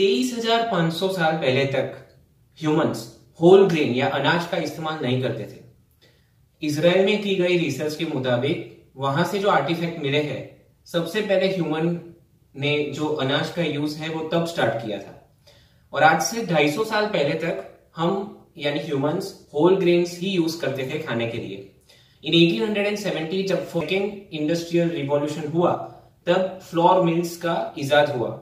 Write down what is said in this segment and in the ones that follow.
23,500 साल पहले तक ह्यूमंस होल ग्रेन या अनाज का इस्तेमाल नहीं करते थे। इजराइल में की गई रिसर्च के मुताबिक वहां से जो आर्टिफैक्ट मिले हैं, सबसे पहले ह्यूमन ने जो अनाज का यूज है वो तब स्टार्ट किया था। और आज से 250 साल पहले तक हम यानी ह्यूमंस होल ग्रेन्स ही यूज करते थे खाने के लिए। इन 1870 जब सेकेंड इंडस्ट्रियल रिवॉल्यूशन हुआ तब फ्लोर मिल्स का इजाद हुआ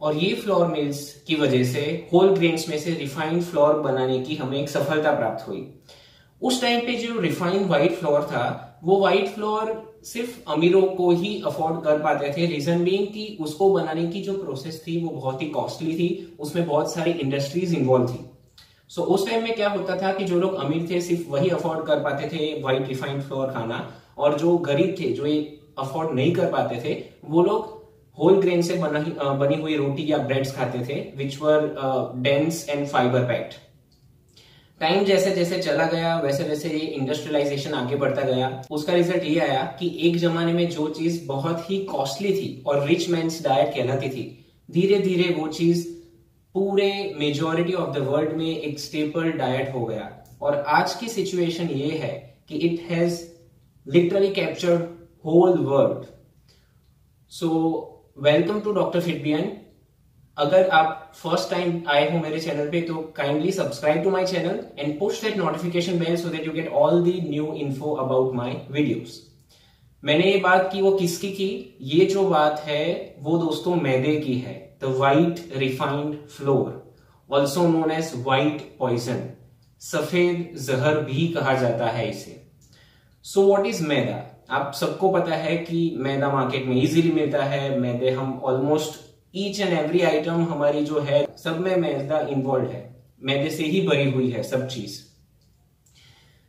और ये फ्लोर मिल्स की वजह से होल ग्रेन्स में से रिफाइंड फ्लोर बनाने की हमें एक सफलता प्राप्त हुई। उस टाइम पे जो रिफाइंड व्हाइट फ्लोर था वो व्हाइट फ्लोर सिर्फ अमीरों को ही अफोर्ड कर पाते थे। रीजन बीइंग कि उसको बनाने की जो प्रोसेस थी वो बहुत ही कॉस्टली थी, उसमें बहुत सारी इंडस्ट्रीज इन्वॉल्व थी। सो उस टाइम में क्या होता था कि जो लोग अमीर थे सिर्फ वही अफोर्ड कर पाते थे व्हाइट रिफाइंड फ्लोर खाना, और जो गरीब थे जो ये अफोर्ड नहीं कर पाते थे वो लोग होल ग्रेन से बनी हुई रोटी या ब्रेड्स खाते थे which were dense and fibre packed. Time जैसे जैसे चला गया वैसे वैसे ये इंडस्ट्रियलाइजेशन आगे बढ़ता गया। उसका रिजल्ट ये आया कि एक जमाने में जो चीज बहुत ही कॉस्टली थी और रिच मैन्स डाइट कहलाती थी, धीरे धीरे वो चीज पूरे मेजॉरिटी ऑफ द वर्ल्ड में एक स्टेपल डाइट हो गया। और आज की सिचुएशन ये है कि it has literally captured whole world. So welcome to doctor Fitbian. अगर आप फर्स्ट टाइम आए हो मेरे चैनल पे तो kindly subscribe to my channel and push that notification bell so that you get all the new info about my videos. मैंने ये बात की वो किसकी की? ये जो बात है वो दोस्तों मैदे की है। The white refined flour also known as white poison, सफेद जहर भी कहा जाता है इसे। So what is maida? आप सबको पता है कि मैदा मार्केट में इजीली मिलता है। मैदे हम almost each and every item हमारी जो है सब में मैदा इन्वॉल्व है, मैदे से ही भरी हुई है सब चीज।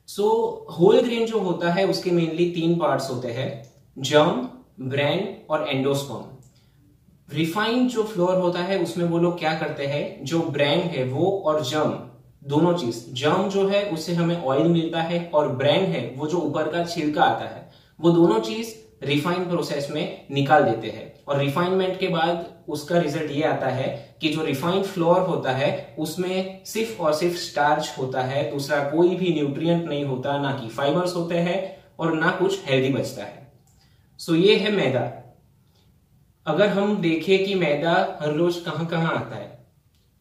सो होल ग्रेन जो होता है उसके मेनली 3 पार्ट्स होते हैं, जर्म, ब्रैन और एंडोस्पर्म। रिफाइंड जो फ्लोर होता है उसमें वो लोग क्या करते हैं, जो ब्रैन है वो और जर्म दोनों चीज, जर्म जो है उससे हमें ऑयल मिलता है और ब्रैन है वो जो ऊपर का छिलका आता है, वो दोनों चीज रिफाइंड प्रोसेस में निकाल देते हैं। और रिफाइनमेंट के बाद उसका रिजल्ट ये आता है कि जो रिफाइंड फ्लोर होता है उसमें सिर्फ और सिर्फ स्टार्च होता है, दूसरा कोई भी न्यूट्रिएंट नहीं होता, ना कि फाइबर्स होते हैं और ना कुछ हेल्दी बचता है। सो ये है मैदा। अगर हम देखें कि मैदा हर रोज कहां कहां आता है,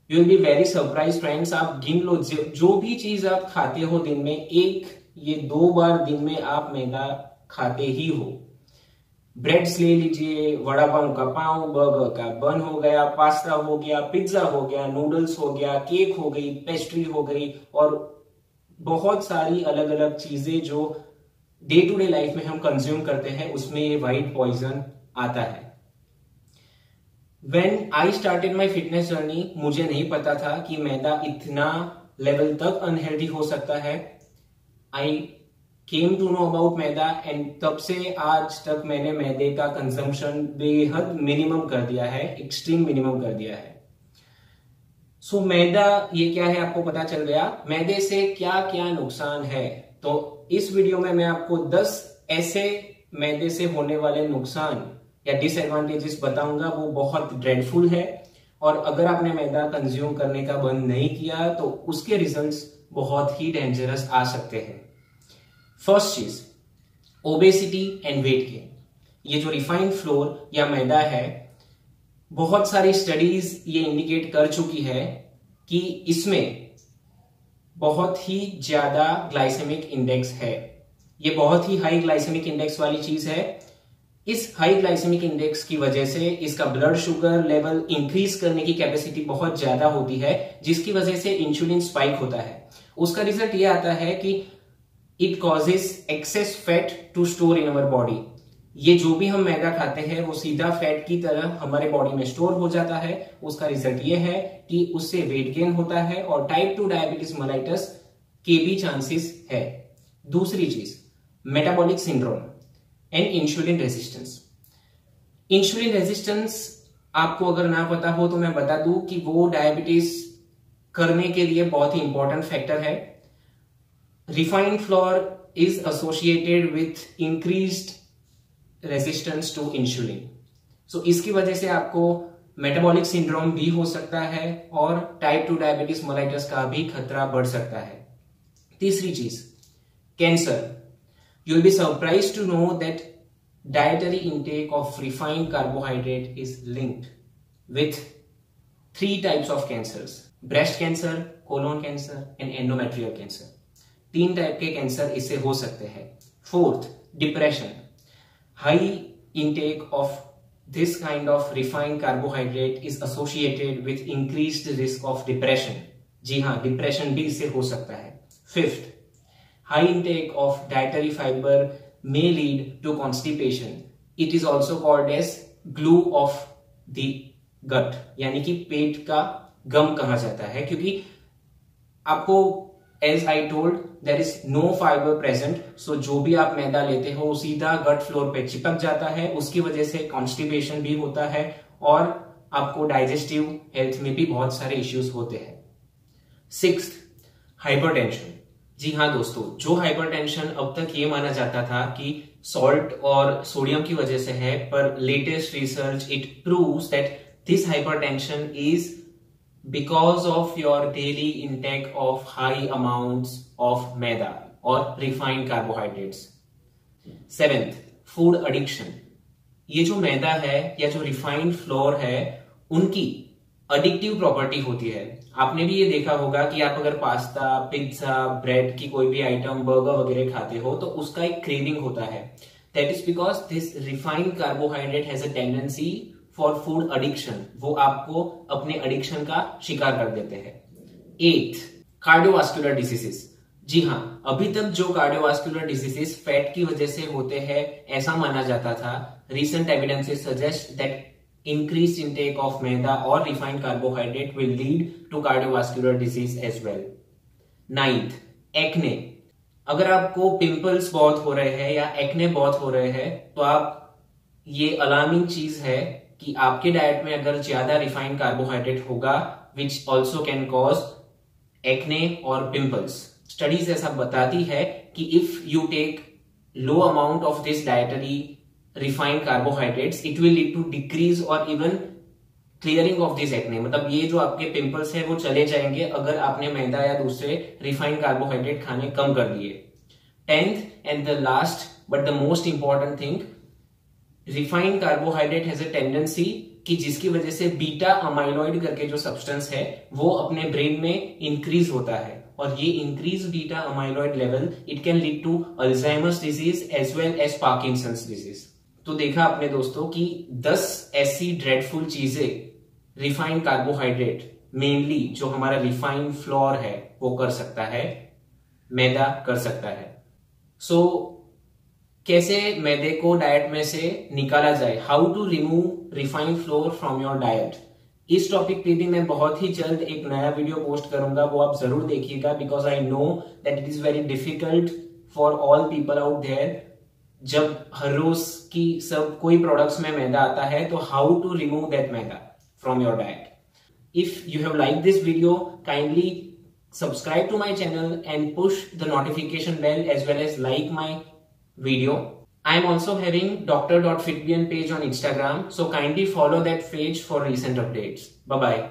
you will be very surprise friends. आप गिन लो जो भी चीज आप खाते हो दिन में, एक ये 2 बार दिन में आप मैदा खाते ही हो। ब्रेड्स ले लीजिए, वड़ा पाव का पाव, बर्गर का बन हो गया, पास्ता हो गया, पिज्जा हो गया, नूडल्स हो गया, केक हो गई, पेस्ट्री हो गई और बहुत सारी अलग अलग चीजें जो डे टू डे लाइफ में हम कंज्यूम करते हैं उसमें ये व्हाइट पॉइजन आता है। When I started my fitness journey, मुझे नहीं पता था कि मैदा इतना लेवल तक अनहेल्दी हो सकता है। I came to know about maida and तब से आज तक मैंने मैदे का कंजम्पशन बेहद मिनिमम कर दिया है, एक्सट्रीम मिनिमम कर दिया है। सो मैदा ये क्या है आपको पता चल गया। मैदे से क्या क्या नुकसान है, तो इस वीडियो में मैं आपको 10 ऐसे मैदे से होने वाले नुकसान या डिसएडवांटेजेस बताऊंगा, वो बहुत ड्रेडफुल है। और अगर आपने मैदा कंज्यूम करने का बंद नहीं किया तो उसके रिजल्ट्स बहुत ही डेंजरस आ सकते हैं। फर्स्ट चीज, ओबेसिटी एंड वेट गेन। ये जो रिफाइंड फ्लोर या मैदा है, बहुत सारी स्टडीज ये इंडिकेट कर चुकी है कि इसमें बहुत ही ज्यादा ग्लाइसेमिक इंडेक्स है। ये बहुत ही हाई ग्लाइसेमिक इंडेक्स वाली चीज है। इस हाई ग्लाइसेमिक इंडेक्स की वजह से इसका ब्लड शुगर लेवल इंक्रीज करने की कैपेसिटी बहुत ज्यादा होती है, जिसकी वजह से इंसुलिन स्पाइक होता है। उसका रिजल्ट ये आता है कि it causes excess fat to store in our body. ये जो भी हम मैदा खाते हैं वो सीधा फैट की तरह हमारे बॉडी में स्टोर हो जाता है। उसका रिजल्ट ये है कि उससे वेट गेन होता है और टाइप 2 डायबिटीज मेलाइटस के भी चांसेस है। दूसरी चीज, metabolic syndrome and insulin resistance. Insulin resistance आपको अगर ना पता हो तो मैं बता दूं कि वो डायबिटीज करने के लिए बहुत ही इंपॉर्टेंट फैक्टर है। Refined flour is associated with increased resistance to insulin. So इसकी वजह से आपको मेटाबॉलिक सिंड्रोम भी हो सकता है और टाइप 2 डायबिटीज मेलाइटस का भी खतरा बढ़ सकता है। तीसरी चीज, cancer. You will be surprised to know that dietary intake of refined carbohydrate is linked with 3 types of cancers: breast cancer, colon cancer and endometrial cancer। 3 type के कैंसर इससे हो सकते हैं। Fourth, depression. High intake of this kind of refined carbohydrate is associated with increased risk of depression। जी हाँ, depression भी इससे हो सकता है। Fifth, high intake of dietary fiber may lead to constipation। It is also called as glue of the gut, यानी कि पेट का गम कहा जाता है, क्योंकि आपको as I told there is no fiber present, so जो भी आप मैदा लेते हो सीधा गट फ्लोर पे चिपक जाता है, उसकी वजह से कॉन्स्टिपेशन भी होता है और आपको डाइजेस्टिव हेल्थ में भी बहुत सारे इश्यूज होते हैं। Sixth, hypertension. जी हाँ दोस्तों, जो हाइपरटेंशन अब तक ये माना जाता था कि सॉल्ट और सोडियम की वजह से है, पर latest research it proves that this hypertension is because of your daily intake of high amounts of maida और refined carbohydrates. Seventh, food addiction. ये जो मैदा है या जो रिफाइंड फ्लोर है उनकी एडिक्टिव प्रॉपर्टी होती है। आपने भी ये देखा होगा कि आप अगर पास्ता, पिज्जा, ब्रेड की कोई भी आइटम, बर्गर वगैरह खाते हो तो उसका एक क्रेविंग होता है। That is because this refined carbohydrate has a tendency for food addiction. वो आपको अपने एडिक्शन का शिकार कर देते हैं। एथ, कार्डियोवास्कुलर डिसीजेस। जी हाँ, अभी तक जो कार्डियोवास्कुलर डिसीजेस फैट की वजह से होते हैं ऐसा माना जाता था। Recent evidences suggest that increased intake of maida or refined carbohydrate will lead to cardiovascular disease as well। Ninth, acne. अगर आपको पिंपल्स बहुत हो रहे हैं या एक्ने बहुत हो रहे हैं तो आप, ये अलार्मिंग चीज है कि आपके डाइट में अगर ज्यादा रिफाइंड कार्बोहाइड्रेट होगा which also can cause acne और पिंपल्स। स्टडीज ऐसा बताती है कि if you take low amount of this dietary refined carbohydrates it will lead to decrease or even clearing of this acne। मतलब ये जो आपके पिंपल्स है वो चले जाएंगे अगर आपने मैदा या दूसरे रिफाइंड कार्बोहाइड्रेट खाने कम कर दिए। 10th and the last but the most important thing, refined carbohydrate has a tendency कि जिसकी वजह से बीटा अमाइलॉइड करके जो सब्सटेंस है वो अपने ब्रेन में इंक्रीज होता है और ये increase beta amyloid level it can lead to Alzheimer's disease as well as Parkinson's disease. तो देखा आपने दोस्तों कि 10 ऐसी ड्रेडफुल चीजें रिफाइंड कार्बोहाइड्रेट, मेनली जो हमारा रिफाइंड फ्लोर है वो कर सकता है, मैदा कर सकता है। सो कैसे मैदे को डाइट में से निकाला जाए, how to remove refined flour from your diet, इस टॉपिक पे भी मैं बहुत ही जल्द एक नया वीडियो पोस्ट करूंगा, वो आप जरूर देखिएगा because I know that it is very difficult for all people out there. जब हर रोज की सब कोई प्रोडक्ट्स में मैदा आता है तो how to remove that maida from your diet. If you have like this video, kindly subscribe to my channel and push the notification bell as well as like my video। I am also having dr.fitbn page on Instagram, so kindly follow that page for recent updates। Bye bye।